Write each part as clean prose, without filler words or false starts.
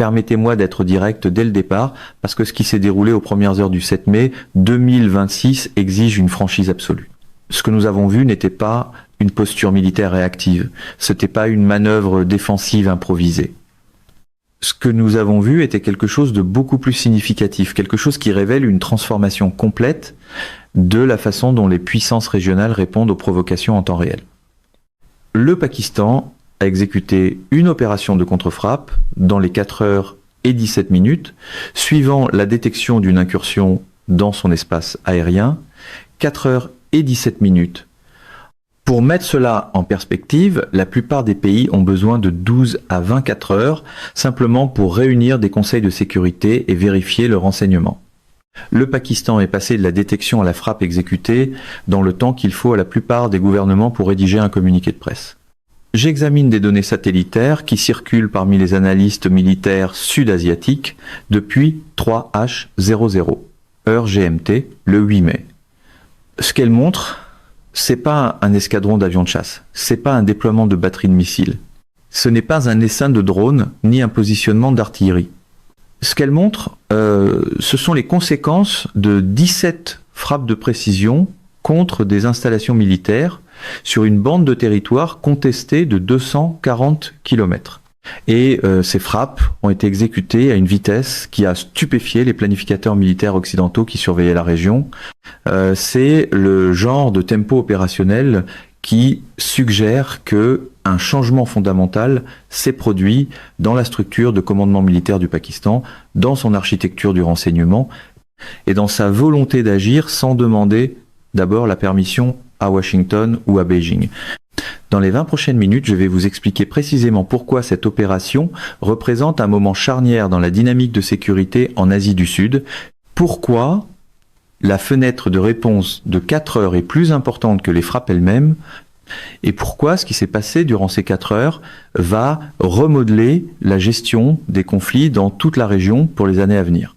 permettez-moi d'être direct dès le départ, parce que ce qui s'est déroulé aux premières heures du 7 mai 2026 exige une franchise absolue. Ce que nous avons vu n'était pas une posture militaire réactive, ce n'était pas une manœuvre défensive improvisée. Ce que nous avons vu était quelque chose de beaucoup plus significatif, quelque chose qui révèle une transformation complète de la façon dont les puissances régionales répondent aux provocations en temps réel. Le Pakistan a exécuté une opération de contre-frappe dans les 4 heures et 17 minutes, suivant la détection d'une incursion dans son espace aérien, 4 heures et 17 minutes. Pour mettre cela en perspective, la plupart des pays ont besoin de 12 à 24 heures, simplement pour réunir des conseils de sécurité et vérifier le renseignement. Le Pakistan est passé de la détection à la frappe exécutée dans le temps qu'il faut à la plupart des gouvernements pour rédiger un communiqué de presse. J'examine des données satellitaires qui circulent parmi les analystes militaires sud-asiatiques depuis 3H00, heure GMT, le 8 mai. Ce qu'elles montrent, c'est pas un escadron d'avions de chasse, c'est pas un déploiement de batteries de missiles, ce n'est pas un essaim de drones ni un positionnement d'artillerie. Ce qu'elle montre, ce sont les conséquences de 17 frappes de précision contre des installations militaires sur une bande de territoire contestée de 240 km. Et ces frappes ont été exécutées à une vitesse qui a stupéfié les planificateurs militaires occidentaux qui surveillaient la région. C'est le genre de tempo opérationnel qui suggère que un changement fondamental s'est produit dans la structure de commandement militaire du Pakistan, dans son architecture du renseignement et dans sa volonté d'agir sans demander d'abord la permission à Washington ou à Beijing. Dans les 20 prochaines minutes, je vais vous expliquer précisément pourquoi cette opération représente un moment charnière dans la dynamique de sécurité en Asie du Sud, pourquoi la fenêtre de réponse de 4 heures est plus importante que les frappes elles-mêmes, et pourquoi ce qui s'est passé durant ces 4 heures va remodeler la gestion des conflits dans toute la région pour les années à venir.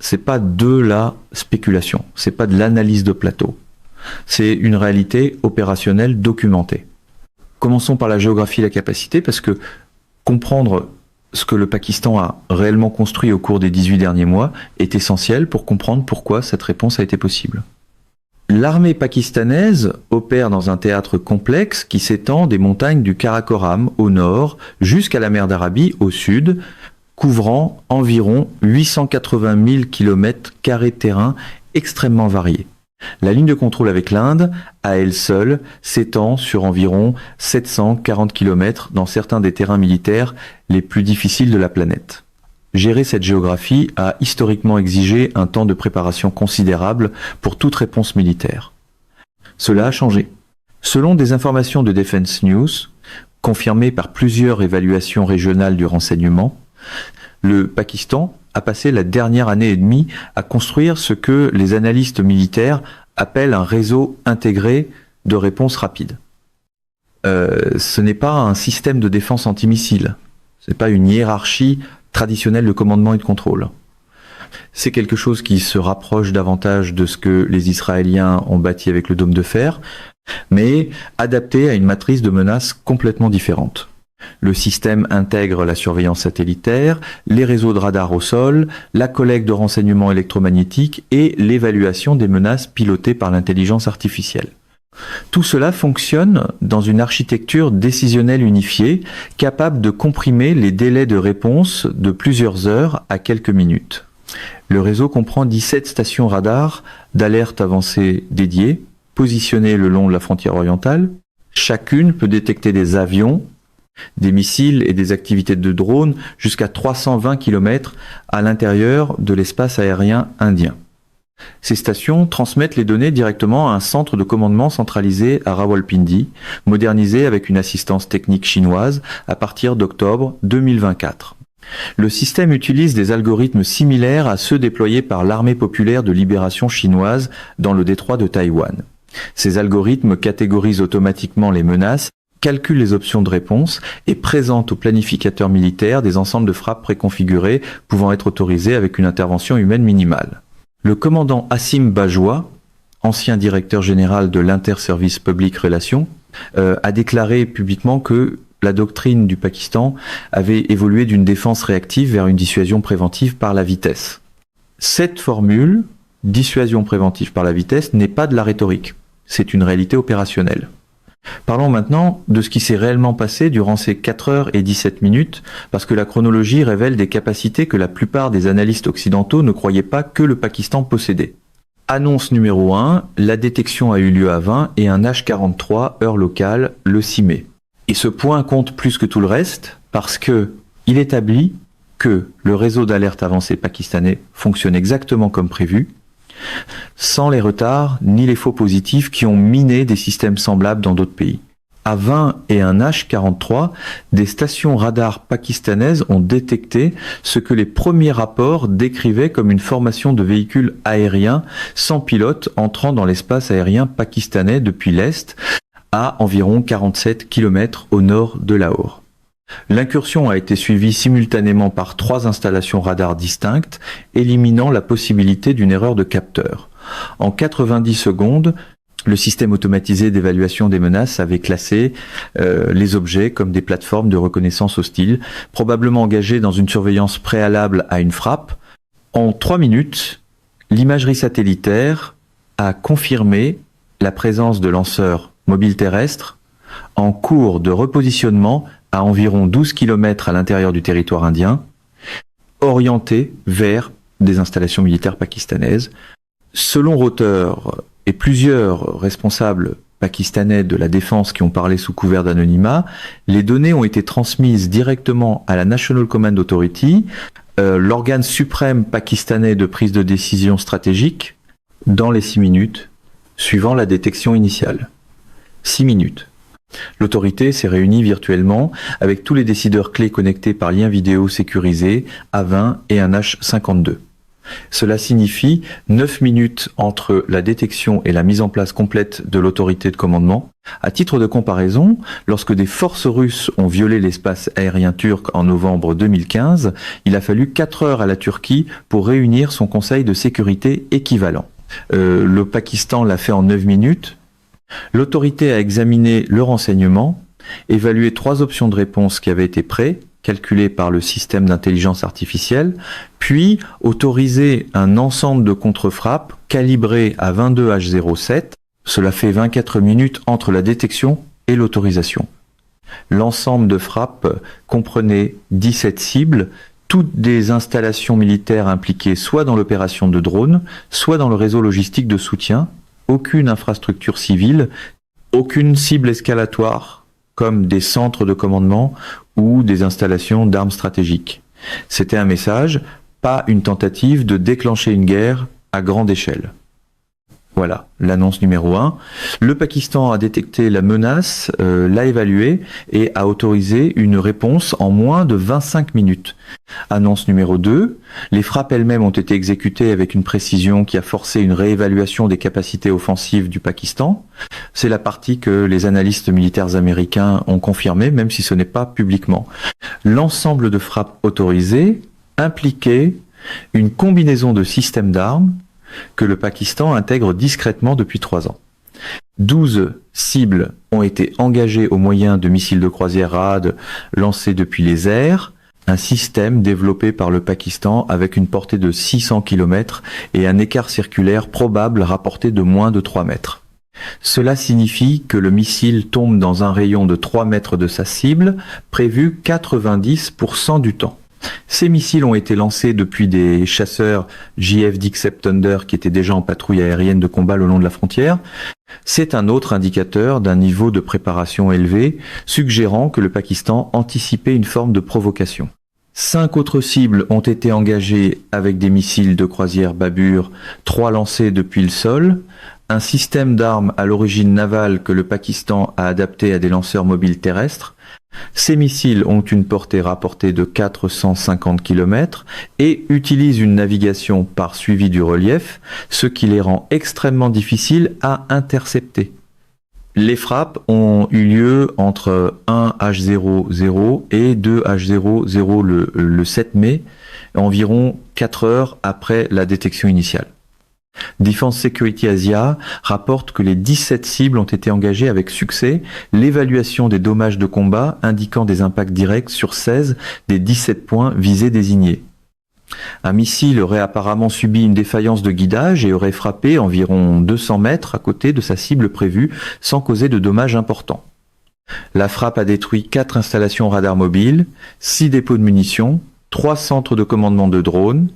C'est pas de la spéculation, c'est pas de l'analyse de plateau. C'est une réalité opérationnelle documentée. Commençons par la géographie et la capacité, parce que comprendre ce que le Pakistan a réellement construit au cours des 18 derniers mois est essentiel pour comprendre pourquoi cette réponse a été possible. L'armée pakistanaise opère dans un théâtre complexe qui s'étend des montagnes du Karakoram au nord jusqu'à la mer d'Arabie au sud, couvrant environ 880 000 km² terrain extrêmement variés. La ligne de contrôle avec l'Inde, à elle seule, s'étend sur environ 740 km dans certains des terrains militaires les plus difficiles de la planète. Gérer cette géographie a historiquement exigé un temps de préparation considérable pour toute réponse militaire. Cela a changé. Selon des informations de Defense News, confirmées par plusieurs évaluations régionales du renseignement, le Pakistan a passé la dernière année et demie à construire ce que les analystes militaires appellent un réseau intégré de réponse rapide. Ce n'est pas un système de défense antimissile, ce n'est pas une hiérarchie traditionnelle de commandement et de contrôle. C'est quelque chose qui se rapproche davantage de ce que les Israéliens ont bâti avec le dôme de fer, mais adapté à une matrice de menaces complètement différente. Le système intègre la surveillance satellitaire, les réseaux de radars au sol, la collecte de renseignements électromagnétiques et l'évaluation des menaces pilotées par l'intelligence artificielle. Tout cela fonctionne dans une architecture décisionnelle unifiée, capable de comprimer les délais de réponse de plusieurs heures à quelques minutes. Le réseau comprend 17 stations radars d'alerte avancée dédiées, positionnées le long de la frontière orientale. Chacune peut détecter des avions, des missiles et des activités de drones jusqu'à 320 km à l'intérieur de l'espace aérien indien. Ces stations transmettent les données directement à un centre de commandement centralisé à Rawalpindi, modernisé avec une assistance technique chinoise à partir d'octobre 2024. Le système utilise des algorithmes similaires à ceux déployés par l'Armée populaire de libération chinoise dans le détroit de Taïwan. Ces algorithmes catégorisent automatiquement les menaces, calculent les options de réponse et présentent aux planificateurs militaires des ensembles de frappes préconfigurés pouvant être autorisés avec une intervention humaine minimale. Le commandant Asim Bajwa, ancien directeur général de l'Inter-Service Public Relations, a déclaré publiquement que la doctrine du Pakistan avait évolué d'une défense réactive vers une dissuasion préventive par la vitesse. Cette formule, dissuasion préventive par la vitesse, n'est pas de la rhétorique, c'est une réalité opérationnelle. Parlons maintenant de ce qui s'est réellement passé durant ces 4 heures et 17 minutes, parce que la chronologie révèle des capacités que la plupart des analystes occidentaux ne croyaient pas que le Pakistan possédait. Annonce numéro 1, la détection a eu lieu à 20 et un H43, heure locale, le 6 mai. Et ce point compte plus que tout le reste, parce que il établit que le réseau d'alerte avancée pakistanais fonctionne exactement comme prévu, sans les retards ni les faux positifs qui ont miné des systèmes semblables dans d'autres pays. À 20 et un H43, des stations radars pakistanaises ont détecté ce que les premiers rapports décrivaient comme une formation de véhicules aériens sans pilote entrant dans l'espace aérien pakistanais depuis l'Est, à environ 47 km au nord de Lahore. L'incursion a été suivie simultanément par 3 installations radars distinctes, éliminant la possibilité d'une erreur de capteur. En 90 secondes, le système automatisé d'évaluation des menaces avait classé les objets comme des plateformes de reconnaissance hostile, probablement engagées dans une surveillance préalable à une frappe. En 3 minutes, l'imagerie satellitaire a confirmé la présence de lanceurs mobiles terrestres en cours de repositionnement à environ 12 km à l'intérieur du territoire indien, orientés vers des installations militaires pakistanaises. Selon Reuters et plusieurs responsables pakistanais de la défense qui ont parlé sous couvert d'anonymat, les données ont été transmises directement à la National Command Authority, l'organe suprême pakistanais de prise de décision stratégique, dans les 6 minutes suivant la détection initiale. 6 minutes. L'autorité s'est réunie virtuellement avec tous les décideurs clés connectés par lien vidéo sécurisé A20 et un H52. Cela signifie 9 minutes entre la détection et la mise en place complète de l'autorité de commandement. À titre de comparaison, lorsque des forces russes ont violé l'espace aérien turc en novembre 2015, il a fallu 4 heures à la Turquie pour réunir son conseil de sécurité équivalent. Le Pakistan l'a fait en 9 minutes. L'autorité a examiné le renseignement, évalué 3 options de réponse qui avaient été prêtes, calculées par le système d'intelligence artificielle, puis autorisé un ensemble de contre-frappes calibré à 22 H07. Cela fait 24 minutes entre la détection et l'autorisation. L'ensemble de frappes comprenait 17 cibles, toutes des installations militaires impliquées soit dans l'opération de drones, soit dans le réseau logistique de soutien. Aucune infrastructure civile, aucune cible escalatoire, comme des centres de commandement ou des installations d'armes stratégiques. C'était un message, pas une tentative de déclencher une guerre à grande échelle. Voilà, l'annonce numéro 1. Le Pakistan a détecté la menace, l'a évaluée et a autorisé une réponse en moins de 25 minutes. Annonce numéro 2. Les frappes elles-mêmes ont été exécutées avec une précision qui a forcé une réévaluation des capacités offensives du Pakistan. C'est la partie que les analystes militaires américains ont confirmée, même si ce n'est pas publiquement. L'ensemble de frappes autorisées impliquait une combinaison de systèmes d'armes que le Pakistan intègre discrètement depuis 3 ans. 12 cibles ont été engagées au moyen de missiles de croisière RAD lancés depuis les airs, un système développé par le Pakistan avec une portée de 600 km et un écart circulaire probable rapporté de moins de 3 mètres. Cela signifie que le missile tombe dans un rayon de 3 mètres de sa cible, prévu 90% du temps. Ces missiles ont été lancés depuis des chasseurs JF Dixep Thunder qui étaient déjà en patrouille aérienne de combat le long de la frontière. C'est un autre indicateur d'un niveau de préparation élevé, suggérant que le Pakistan anticipait une forme de provocation. 5 autres cibles ont été engagées avec des missiles de croisière Babur, 3 lancés depuis le sol, un système d'armes à l'origine navale que le Pakistan a adapté à des lanceurs mobiles terrestres. Ces missiles ont une portée rapportée de 450 km et utilisent une navigation par suivi du relief, ce qui les rend extrêmement difficiles à intercepter. Les frappes ont eu lieu entre 1 H00 et 2 H00 le 7 mai, environ 4 heures après la détection initiale. Defense Security Asia rapporte que les 17 cibles ont été engagées avec succès, l'évaluation des dommages de combat indiquant des impacts directs sur 16 des 17 points visés désignés. Un missile aurait apparemment subi une défaillance de guidage et aurait frappé environ 200 mètres à côté de sa cible prévue sans causer de dommages importants. La frappe a détruit 4 installations radar mobiles, 6 dépôts de munitions, 3 centres de commandement de drones,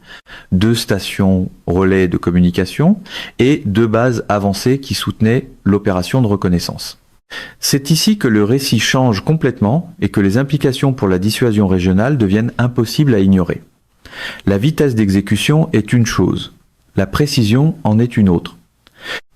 2 stations relais de communication et 2 bases avancées qui soutenaient l'opération de reconnaissance. C'est ici que le récit change complètement et que les implications pour la dissuasion régionale deviennent impossibles à ignorer. La vitesse d'exécution est une chose, la précision en est une autre.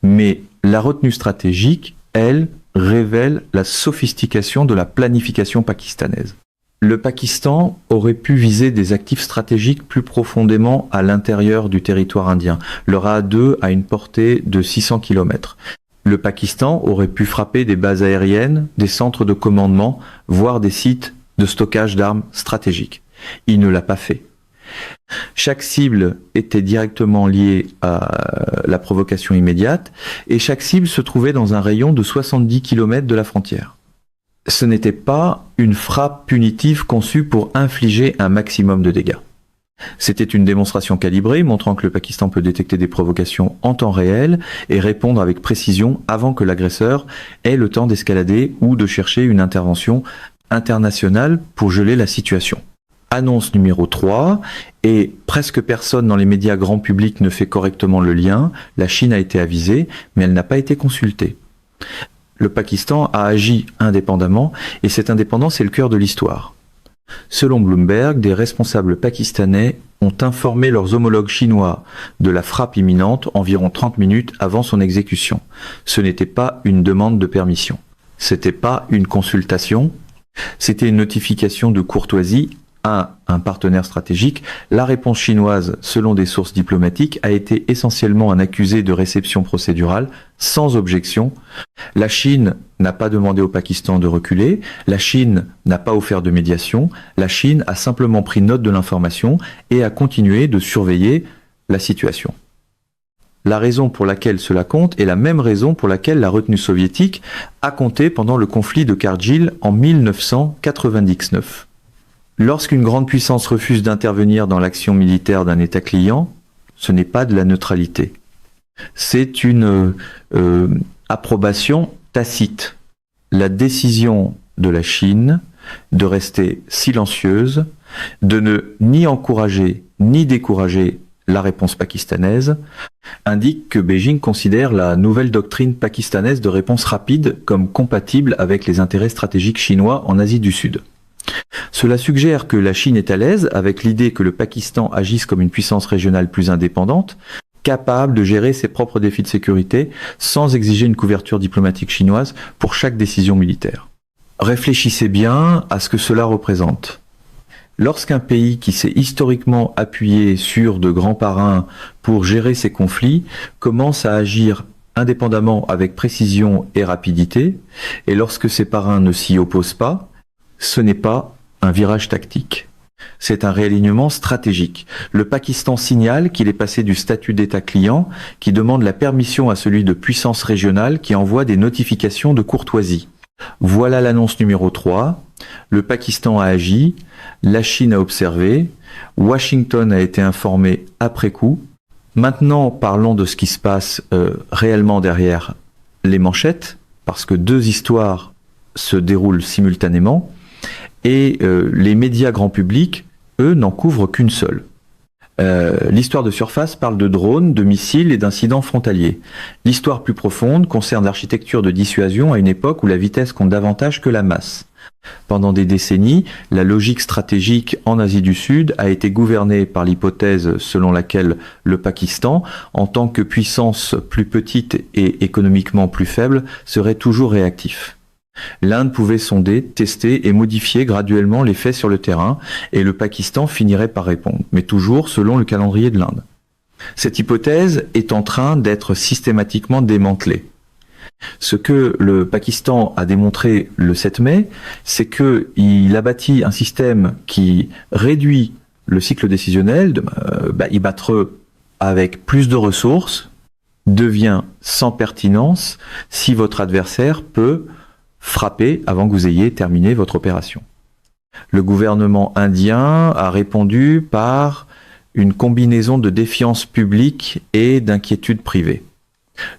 Mais la retenue stratégique, elle, révèle la sophistication de la planification pakistanaise. Le Pakistan aurait pu viser des actifs stratégiques plus profondément à l'intérieur du territoire indien. Le RA-2 a une portée de 600 km. Le Pakistan aurait pu frapper des bases aériennes, des centres de commandement, voire des sites de stockage d'armes stratégiques. Il ne l'a pas fait. Chaque cible était directement liée à la provocation immédiate et chaque cible se trouvait dans un rayon de 70 km de la frontière. Ce n'était pas une frappe punitive conçue pour infliger un maximum de dégâts. C'était une démonstration calibrée montrant que le Pakistan peut détecter des provocations en temps réel et répondre avec précision avant que l'agresseur ait le temps d'escalader ou de chercher une intervention internationale pour geler la situation. Annonce numéro 3, et presque personne dans les médias grand public ne fait correctement le lien. La Chine a été avisée, mais elle n'a pas été consultée. Le Pakistan a agi indépendamment, et cette indépendance est le cœur de l'histoire. Selon Bloomberg, des responsables pakistanais ont informé leurs homologues chinois de la frappe imminente environ 30 minutes avant son exécution. Ce n'était pas une demande de permission. C'était pas une consultation. C'était une notification de courtoisie à un partenaire stratégique. La réponse chinoise, selon des sources diplomatiques, a été essentiellement un accusé de réception procédurale, sans objection. La Chine n'a pas demandé au Pakistan de reculer, la Chine n'a pas offert de médiation, la Chine a simplement pris note de l'information et a continué de surveiller la situation. La raison pour laquelle cela compte est la même raison pour laquelle la retenue soviétique a compté pendant le conflit de Kargil en 1999. Lorsqu'une grande puissance refuse d'intervenir dans l'action militaire d'un État client, ce n'est pas de la neutralité. C'est une approbation tacite. La décision de la Chine de rester silencieuse, de ne ni encourager ni décourager la réponse pakistanaise, indique que Beijing considère la nouvelle doctrine pakistanaise de réponse rapide comme compatible avec les intérêts stratégiques chinois en Asie du Sud. Cela suggère que la Chine est à l'aise avec l'idée que le Pakistan agisse comme une puissance régionale plus indépendante, capable de gérer ses propres défis de sécurité sans exiger une couverture diplomatique chinoise pour chaque décision militaire. Réfléchissez bien à ce que cela représente. Lorsqu'un pays qui s'est historiquement appuyé sur de grands parrains pour gérer ses conflits commence à agir indépendamment avec précision et rapidité, et lorsque ses parrains ne s'y opposent pas, ce n'est pas un virage tactique. C'est un réalignement stratégique. Le Pakistan signale qu'il est passé du statut d'État client, qui demande la permission, à celui de puissance régionale qui envoie des notifications de courtoisie. Voilà l'annonce numéro 3. Le Pakistan a agi, la Chine a observé, Washington a été informé après coup. Maintenant, parlons de ce qui se passe réellement derrière les manchettes, parce que 2 histoires se déroulent simultanément. Et les médias grand public, eux, n'en couvrent qu'une seule. L'histoire de surface parle de drones, de missiles et d'incidents frontaliers. L'histoire plus profonde concerne l'architecture de dissuasion à une époque où la vitesse compte davantage que la masse. Pendant des décennies, la logique stratégique en Asie du Sud a été gouvernée par l'hypothèse selon laquelle le Pakistan, en tant que puissance plus petite et économiquement plus faible, serait toujours réactif. L'Inde pouvait sonder, tester et modifier graduellement les faits sur le terrain, et le Pakistan finirait par répondre, mais toujours selon le calendrier de l'Inde. Cette hypothèse est en train d'être systématiquement démantelée. Ce que le Pakistan a démontré le 7 mai, c'est qu'il a bâti un système qui réduit le cycle décisionnel, avec plus de ressources devient sans pertinence si votre adversaire peut frapper avant que vous ayez terminé votre opération. Le gouvernement indien a répondu par une combinaison de défiance publique et d'inquiétude privée.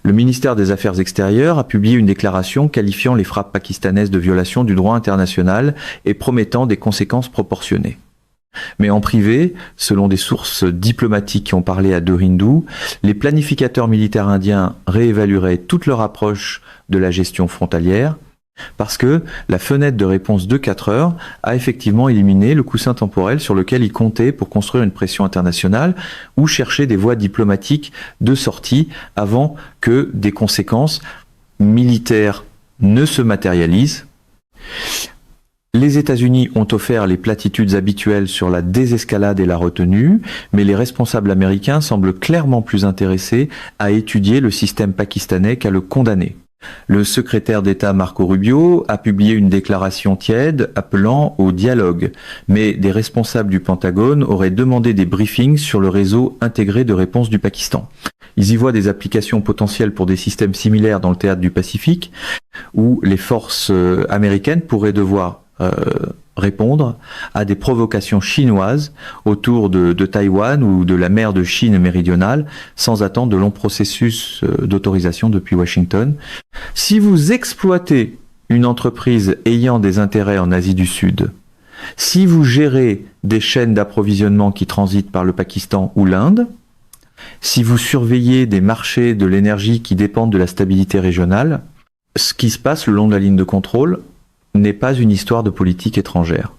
Le ministère des Affaires extérieures a publié une déclaration qualifiant les frappes pakistanaises de violation du droit international et promettant des conséquences proportionnées. Mais en privé, selon des sources diplomatiques qui ont parlé à The Hindu, les planificateurs militaires indiens réévalueraient toute leur approche de la gestion frontalière parce que la fenêtre de réponse de 4 heures a effectivement éliminé le coussin temporel sur lequel ils comptaient pour construire une pression internationale ou chercher des voies diplomatiques de sortie avant que des conséquences militaires ne se matérialisent. Les États-Unis ont offert les platitudes habituelles sur la désescalade et la retenue, mais les responsables américains semblent clairement plus intéressés à étudier le système pakistanais qu'à le condamner. Le secrétaire d'État Marco Rubio a publié une déclaration tiède appelant au dialogue, mais des responsables du Pentagone auraient demandé des briefings sur le réseau intégré de réponse du Pakistan. Ils y voient des applications potentielles pour des systèmes similaires dans le théâtre du Pacifique, où les forces américaines pourraient devoir répondre à des provocations chinoises autour de Taïwan ou de la mer de Chine méridionale sans attendre de longs processus d'autorisation depuis Washington. Si vous exploitez une entreprise ayant des intérêts en Asie du Sud, si vous gérez des chaînes d'approvisionnement qui transitent par le Pakistan ou l'Inde, si vous surveillez des marchés de l'énergie qui dépendent de la stabilité régionale, ce qui se passe le long de la ligne de contrôle n'est pas une histoire de politique étrangère.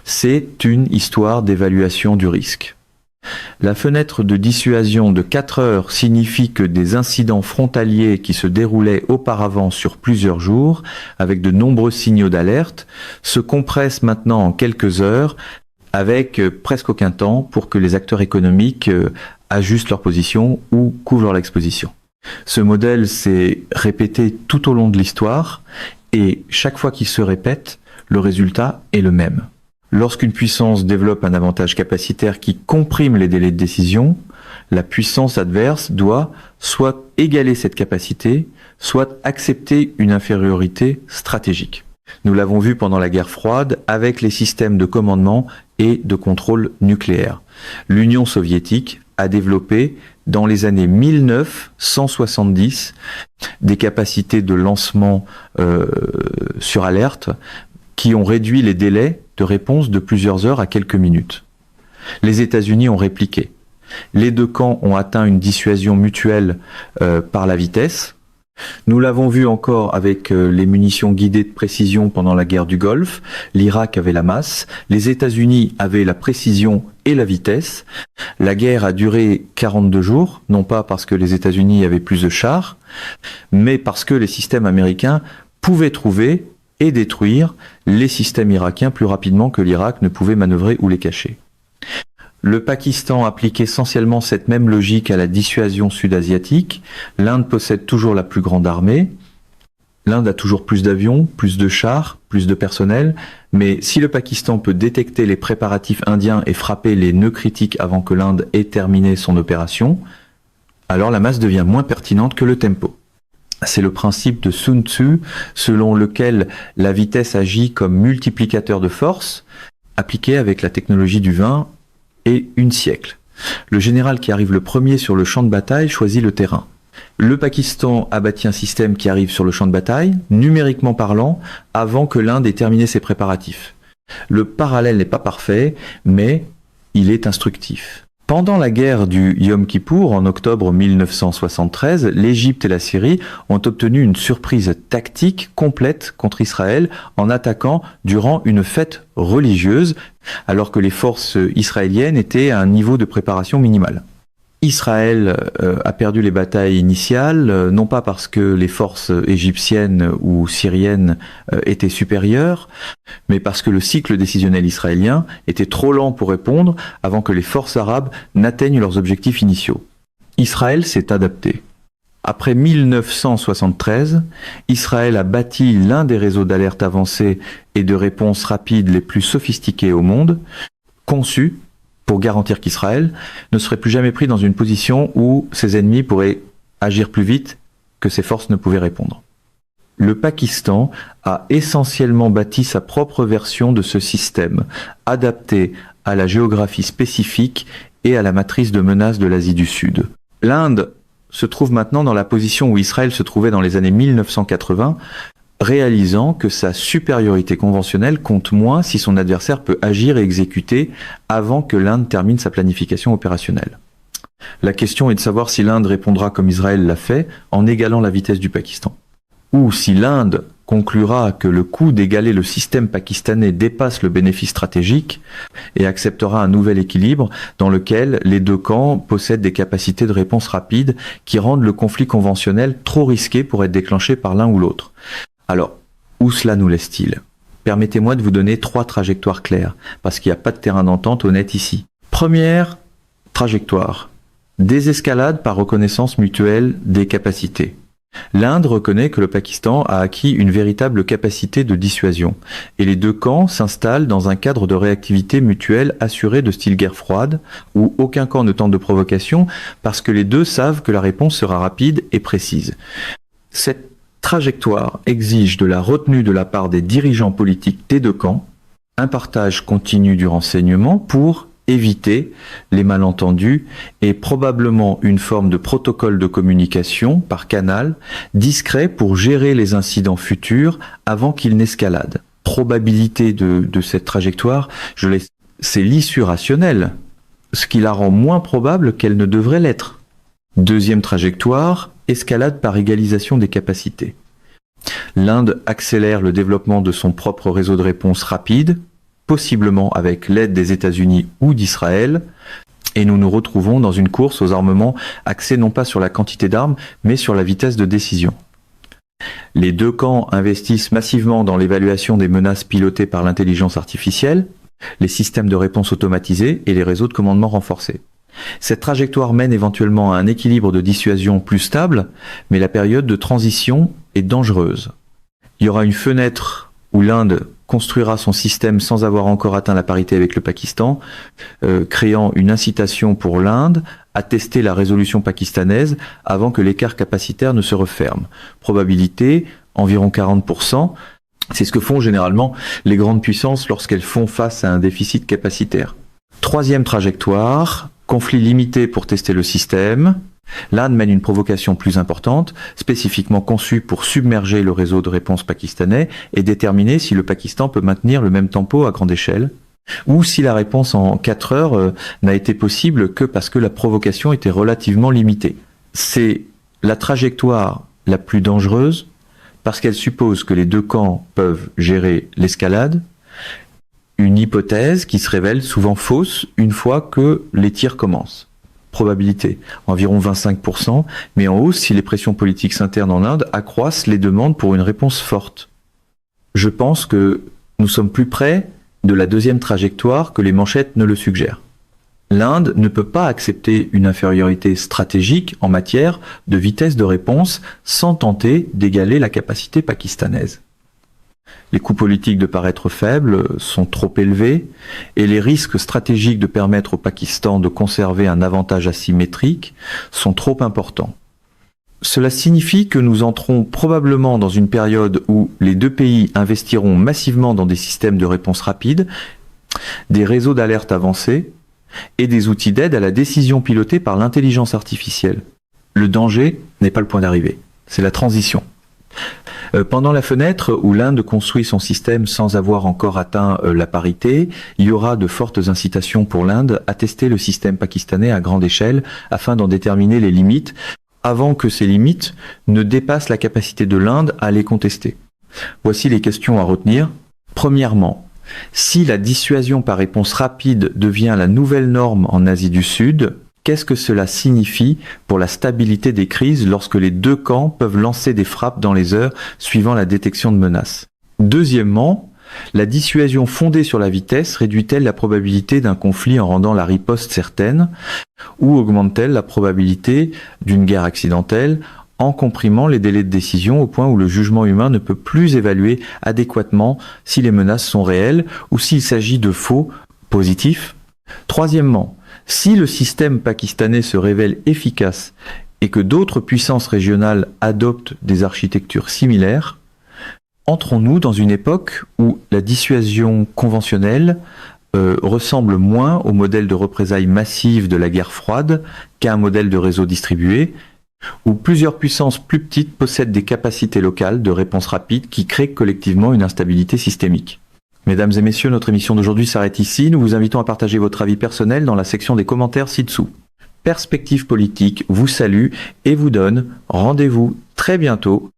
C'est une histoire d'évaluation du risque. La fenêtre de dissuasion de 4 heures signifie que des incidents frontaliers qui se déroulaient auparavant sur plusieurs jours, avec de nombreux signaux d'alerte, se compressent maintenant en quelques heures, avec presque aucun temps pour que les acteurs économiques ajustent leur position ou couvrent leur exposition. Ce modèle s'est répété tout au long de l'histoire, et chaque fois qu'il se répète, le résultat est le même. Lorsqu'une puissance développe un avantage capacitaire qui comprime les délais de décision, la puissance adverse doit soit égaler cette capacité, soit accepter une infériorité stratégique. Nous l'avons vu pendant la guerre froide avec les systèmes de commandement et de contrôle nucléaire. L'Union soviétique a développé dans les années 1970 des capacités de lancement sur alerte qui ont réduit les délais de réponse de plusieurs heures à quelques minutes. Les États-Unis ont répliqué. Les deux camps ont atteint une dissuasion mutuelle par la vitesse. Nous l'avons vu encore avec les munitions guidées de précision pendant la guerre du Golfe. L'Irak avait la masse, les États-Unis avaient la précision et la vitesse. La guerre a duré 42 jours, non pas parce que les États-Unis avaient plus de chars, mais parce que les systèmes américains pouvaient trouver et détruire les systèmes irakiens plus rapidement que l'Irak ne pouvait manœuvrer ou les cacher. Le Pakistan applique essentiellement cette même logique à la dissuasion sud-asiatique. L'Inde possède toujours la plus grande armée. L'Inde a toujours plus d'avions, plus de chars, plus de personnel. Mais si le Pakistan peut détecter les préparatifs indiens et frapper les nœuds critiques avant que l'Inde ait terminé son opération, alors la masse devient moins pertinente que le tempo. C'est le principe de Sun Tzu, selon lequel la vitesse agit comme multiplicateur de force, appliqué avec la technologie du vin et une siècle. Le général qui arrive le premier sur le champ de bataille choisit le terrain. Le Pakistan a bâti un système qui arrive sur le champ de bataille, numériquement parlant, avant que l'Inde ait terminé ses préparatifs. Le parallèle n'est pas parfait, mais il est instructif. Pendant la guerre du Yom Kippour, en octobre 1973, l'Égypte et la Syrie ont obtenu une surprise tactique complète contre Israël en attaquant durant une fête religieuse, alors que les forces israéliennes étaient à un niveau de préparation minimal. Israël a perdu les batailles initiales, non pas parce que les forces égyptiennes ou syriennes étaient supérieures, mais parce que le cycle décisionnel israélien était trop lent pour répondre avant que les forces arabes n'atteignent leurs objectifs initiaux. Israël s'est adapté. Après 1973, Israël a bâti l'un des réseaux d'alerte avancés et de réponse rapide les plus sophistiqués au monde, conçu pour garantir qu'Israël ne serait plus jamais pris dans une position où ses ennemis pourraient agir plus vite que ses forces ne pouvaient répondre. Le Pakistan a essentiellement bâti sa propre version de ce système, adapté à la géographie spécifique et à la matrice de menaces de l'Asie du Sud. L'Inde se trouve maintenant dans la position où Israël se trouvait dans les années 1980, réalisant que sa supériorité conventionnelle compte moins si son adversaire peut agir et exécuter avant que l'Inde termine sa planification opérationnelle. La question est de savoir si l'Inde répondra comme Israël l'a fait, en égalant la vitesse du Pakistan. Ou si l'Inde conclura que le coût d'égaler le système pakistanais dépasse le bénéfice stratégique et acceptera un nouvel équilibre dans lequel les deux camps possèdent des capacités de réponse rapide qui rendent le conflit conventionnel trop risqué pour être déclenché par l'un ou l'autre. Alors, où cela nous laisse-t-il ? Permettez-moi de vous donner 3 trajectoires claires, parce qu'il n'y a pas de terrain d'entente honnête ici. Première trajectoire, désescalade par reconnaissance mutuelle des capacités. L'Inde reconnaît que le Pakistan a acquis une véritable capacité de dissuasion, et les deux camps s'installent dans un cadre de réactivité mutuelle assuré de style guerre froide, où aucun camp ne tente de provocation, parce que les deux savent que la réponse sera rapide et précise. Cette trajectoire exige de la retenue de la part des dirigeants politiques des deux camps, un partage continu du renseignement pour éviter les malentendus et probablement une forme de protocole de communication par canal discret pour gérer les incidents futurs avant qu'ils n'escaladent. Probabilité de cette trajectoire, c'est l'issue rationnelle, ce qui la rend moins probable qu'elle ne devrait l'être. Deuxième trajectoire, escalade par égalisation des capacités. L'Inde accélère le développement de son propre réseau de réponse rapide, possiblement avec l'aide des États-Unis ou d'Israël, et nous nous retrouvons dans une course aux armements axée non pas sur la quantité d'armes, mais sur la vitesse de décision. Les deux camps investissent massivement dans l'évaluation des menaces pilotées par l'intelligence artificielle, les systèmes de réponse automatisés et les réseaux de commandement renforcés. Cette trajectoire mène éventuellement à un équilibre de dissuasion plus stable, mais la période de transition est dangereuse. Il y aura une fenêtre où l'Inde construira son système sans avoir encore atteint la parité avec le Pakistan, créant une incitation pour l'Inde à tester la résolution pakistanaise avant que l'écart capacitaire ne se referme. Probabilité, environ 40%. C'est ce que font généralement les grandes puissances lorsqu'elles font face à un déficit capacitaire. Troisième trajectoire, conflit limité pour tester le système. L'Inde mène une provocation plus importante, spécifiquement conçue pour submerger le réseau de réponse pakistanais et déterminer si le Pakistan peut maintenir le même tempo à grande échelle, ou si la réponse en 4 heures n'a été possible que parce que la provocation était relativement limitée. C'est la trajectoire la plus dangereuse parce qu'elle suppose que les deux camps peuvent gérer l'escalade, une hypothèse qui se révèle souvent fausse une fois que les tirs commencent. Probabilité, environ 25%, mais en hausse si les pressions politiques internes en Inde accroissent les demandes pour une réponse forte. Je pense que nous sommes plus près de la deuxième trajectoire que les manchettes ne le suggèrent. L'Inde ne peut pas accepter une infériorité stratégique en matière de vitesse de réponse sans tenter d'égaler la capacité pakistanaise. Les coûts politiques de paraître faibles sont trop élevés et les risques stratégiques de permettre au Pakistan de conserver un avantage asymétrique sont trop importants. Cela signifie que nous entrons probablement dans une période où les deux pays investiront massivement dans des systèmes de réponse rapide, des réseaux d'alerte avancés et des outils d'aide à la décision pilotés par l'intelligence artificielle. Le danger n'est pas le point d'arrivée, c'est la transition. Pendant la fenêtre où l'Inde construit son système sans avoir encore atteint la parité, il y aura de fortes incitations pour l'Inde à tester le système pakistanais à grande échelle afin d'en déterminer les limites, avant que ces limites ne dépassent la capacité de l'Inde à les contester. Voici les questions à retenir. Premièrement, si la dissuasion par réponse rapide devient la nouvelle norme en Asie du Sud, qu'est-ce que cela signifie pour la stabilité des crises lorsque les deux camps peuvent lancer des frappes dans les heures suivant la détection de menaces? Deuxièmement, la dissuasion fondée sur la vitesse réduit-elle la probabilité d'un conflit en rendant la riposte certaine, ou augmente-t-elle la probabilité d'une guerre accidentelle en comprimant les délais de décision au point où le jugement humain ne peut plus évaluer adéquatement si les menaces sont réelles ou s'il s'agit de faux positifs? Troisièmement, si le système pakistanais se révèle efficace et que d'autres puissances régionales adoptent des architectures similaires, entrons-nous dans une époque où la dissuasion conventionnelle ressemble moins au modèle de représailles massives de la guerre froide qu'à un modèle de réseau distribué, où plusieurs puissances plus petites possèdent des capacités locales de réponse rapide qui créent collectivement une instabilité systémique. Mesdames et messieurs, notre émission d'aujourd'hui s'arrête ici. Nous vous invitons à partager votre avis personnel dans la section des commentaires ci-dessous. Perspective politique vous salue et vous donne rendez-vous très bientôt